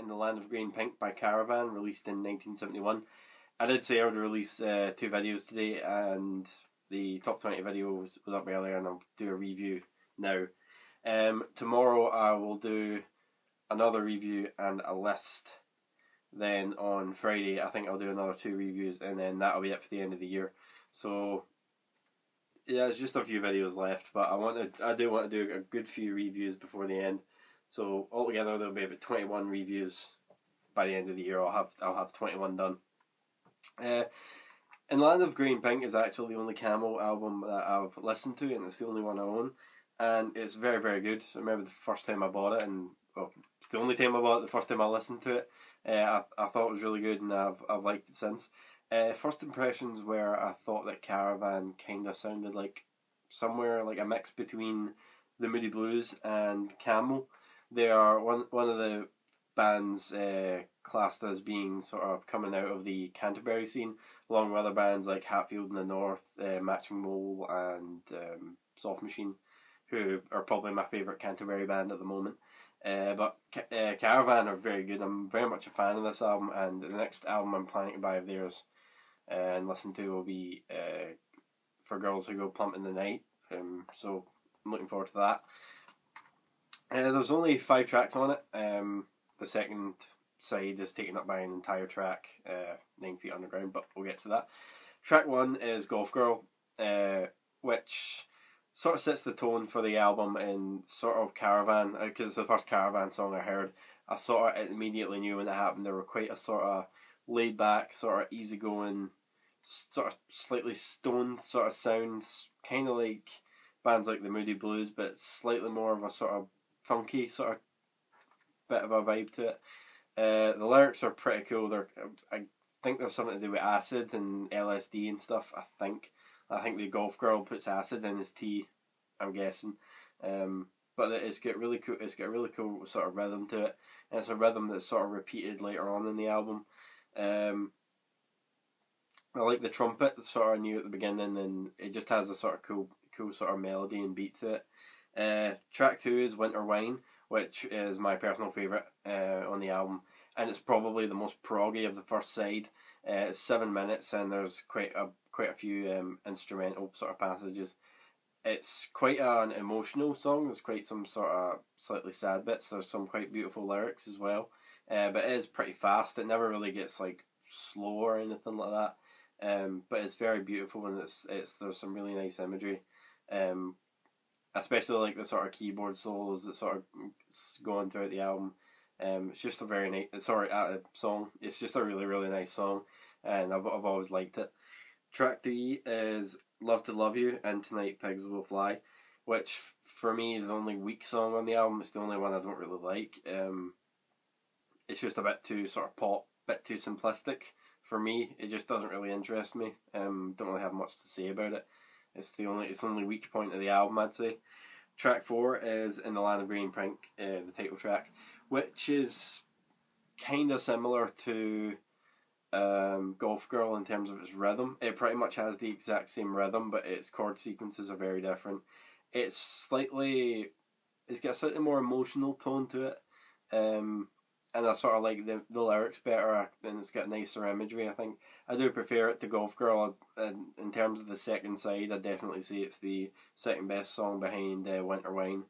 In the Land of Green Pink by Caravan, released in 1971. I did say I would release 2 videos today, and the top 20 video was up earlier, and I'll do a review now. Tomorrow I will do another review and a list. Then on Friday I think I'll do another 2 reviews, and then that'll be it for the end of the year. So yeah, it's just a few videos left, but I do want to do a good few reviews before the end. So altogether there'll be about 21 reviews by the end of the year. I'll have 21 done. In Land of Green Pink is actually the only Camel album that I've listened to, and it's the only one I own, and it's very, very good. I remember the first time I bought it, and well, it's the only time I bought it, the first time I listened to it. I thought it was really good, and I've liked it since. First impressions were I thought that Caravan kind of sounded like somewhere like a mix between the Moody Blues and Camel. They are one of the bands classed as being sort of coming out of the Canterbury scene, along with other bands like Hatfield in the North, Matching Mole, and Soft Machine, who are probably my favourite Canterbury band at the moment. But Caravan are very good. I'm very much a fan of this album, and the next album I'm planning to buy of theirs and listen to will be For Girls Who Go Plump in the Night. So I'm looking forward to that. There's only 5 tracks on it. The second side is taken up by an entire track, 9 Feet Underground, but we'll get to that. Track 1 is Golf Girl, which sort of sets the tone for the album in sort of Caravan, because it's the first Caravan song I heard. I sort of immediately knew when it happened they were quite a sort of laid back, sort of easygoing, sort of slightly stoned sort of sounds, kind of like bands like the Moody Blues, but slightly more of a sort of funky sort of bit of a vibe to it. The lyrics are pretty cool. I think there's something to do with acid and LSD and stuff. I think the golf girl puts acid in his tea, I'm guessing. But it's got really cool. It's got a really cool sort of rhythm to it, and it's a rhythm that's sort of repeated later on in the album. I like the trumpet. It's sort of new at the beginning, and it just has a sort of cool sort of melody and beat to it. Track 2 is Winter Wine, which is my personal favourite on the album, and it's probably the most proggy of the first side. It's 7 minutes, and there's quite a few instrumental sort of passages. It's quite an emotional song. There's quite some sort of slightly sad bits. There's some quite beautiful lyrics as well, but it is pretty fast. It never really gets like slow or anything like that. But it's very beautiful, and there's some really nice imagery. Especially like the sort of keyboard solos that sort of go on throughout the album. It's just a very nice song. It's just a really, really nice song, and I've always liked it. Track 3 is Love to Love You and Tonight Pigs Will Fly, which for me is the only weak song on the album. It's the only one I don't really like. It's just a bit too sort of pop, bit too simplistic for me. It just doesn't really interest me. Don't really have much to say about it. It's the only weak point of the album, I'd say. Track 4 is In the Land of Green Pink, the title track, which is kind of similar to Golf Girl in terms of its rhythm. It pretty much has the exact same rhythm, but its chord sequences are very different. It's got a slightly more emotional tone to it, and I sort of like the lyrics better, and it's got nicer imagery. I think I do prefer it to Golf Girl. In terms of the second side, I definitely say it's the second best song behind Winter Wine.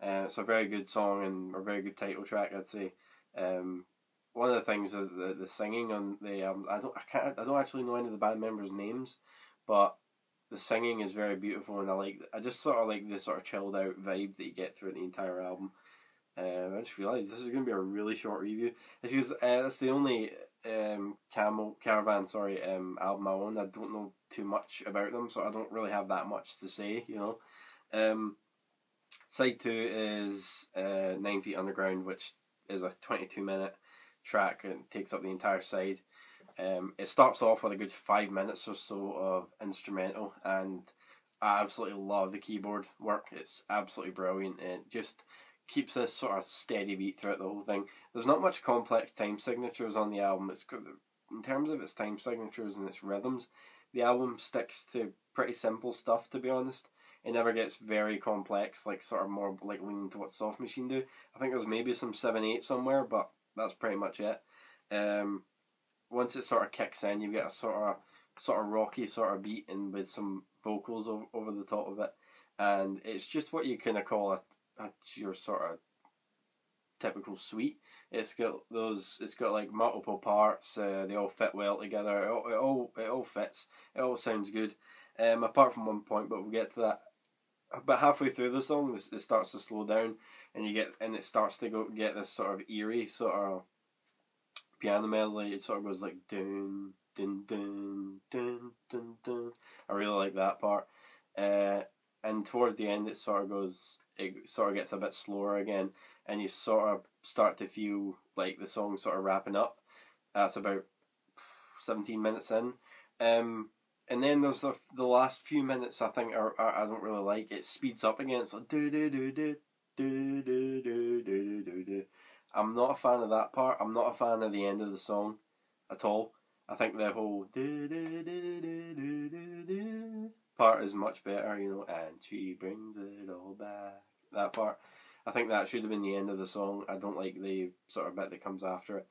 It's a very good song and a very good title track, I'd say. One of the things is the singing on the album. I don't actually know any of the band members' names, but the singing is very beautiful, and I just sort of like the sort of chilled out vibe that you get through the entire album. I just realised this is going to be a really short review. It's because it's the only Caravan album I own. I don't know too much about them, so I don't really have that much to say, you know. Side 2 is 9 Feet Underground, which is a 22-minute track and takes up the entire side. It starts off with a good 5 minutes or so of instrumental, and I absolutely love the keyboard work. It's absolutely brilliant, and it just keeps this sort of steady beat throughout the whole thing. There's not much complex time signatures on the album. It's in terms of its time signatures and its rhythms, the album sticks to pretty simple stuff, to be honest. It never gets very complex, like sort of more like leaning to what Soft Machine do. I think there's maybe some 7/8 somewhere, but that's pretty much it. Once it sort of kicks in, you get a sort of rocky sort of beat, and with some vocals over the top of it, and it's just what you kind of call your sort of typical suite. It's got like multiple parts. They all fit well together. It all fits. It all sounds good. Apart from one point, but we'll get to that. But halfway through the song, it starts to slow down, and it starts to get this sort of eerie sort of piano melody. It sort of goes like dun dun dun dun dun dun. I really like that part. And towards the end, it sort of gets a bit slower again, and you sort of start to feel like the song sort of wrapping up. That's about 17 minutes in. And then there's the last few minutes I think I don't really like. It speeds up again. It's like do do do do do do do do do do. I'm not a fan of that part. I'm not a fan of the end of the song at all. I think the whole do do do do do do do part is much better, you know, and she brings it all back. That part. I think that should have been the end of the song. I don't like the sort of bit that comes after it.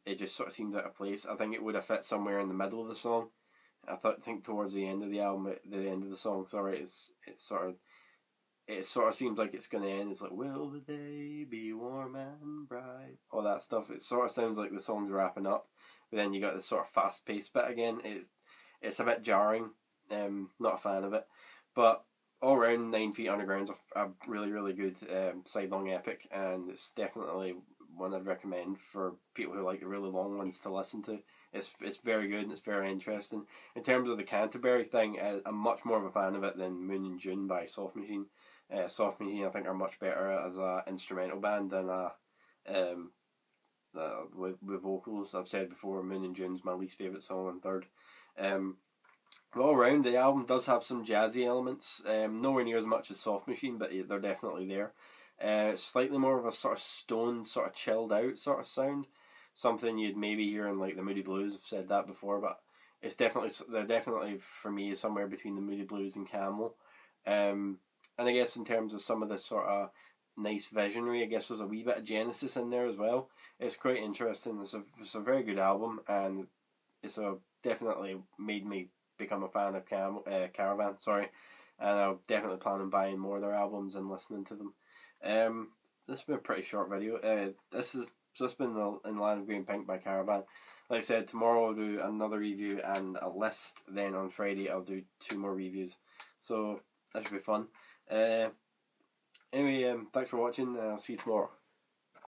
It just sort of seems out of place. I think it would have fit somewhere in the middle of the song. think towards the end of the album, the end of the song, sorry, it sort of seems like it's going to end. It's like, will the day be warm and bright? All that stuff. It sort of sounds like the song's wrapping up, but then you got this sort of fast paced bit again. It's a bit jarring. Not a fan of it, but all around 9 Feet Underground's a really, really good sidelong epic, and it's definitely one I'd recommend for people who like the really long ones to listen to. It's very good and it's very interesting. In terms of the Canterbury thing, I'm much more of a fan of it than Moon and June by Soft Machine. Soft Machine I think are much better as a instrumental band than with vocals. I've said before, Moon and June's my least favourite song and third. All around, the album does have some jazzy elements, nowhere near as much as Soft Machine, but they're definitely there. Slightly more of a sort of stoned, sort of chilled out sort of sound, something you'd maybe hear in like the Moody Blues. I've said that before, but they're definitely for me somewhere between the Moody Blues and Camel. And I guess in terms of some of the sort of nice visionary, I guess there's a wee bit of Genesis in there as well. It's quite interesting. It's a very good album, and it's definitely made me become a fan of Caravan. Sorry, and I'll definitely plan on buying more of their albums and listening to them. This has been a pretty short video. This has been In Land of Green Pink by Caravan. Like I said, tomorrow I'll do another review and a list. Then on Friday I'll do 2 more reviews. So that should be fun. Anyway, thanks for watching. I'll see you tomorrow.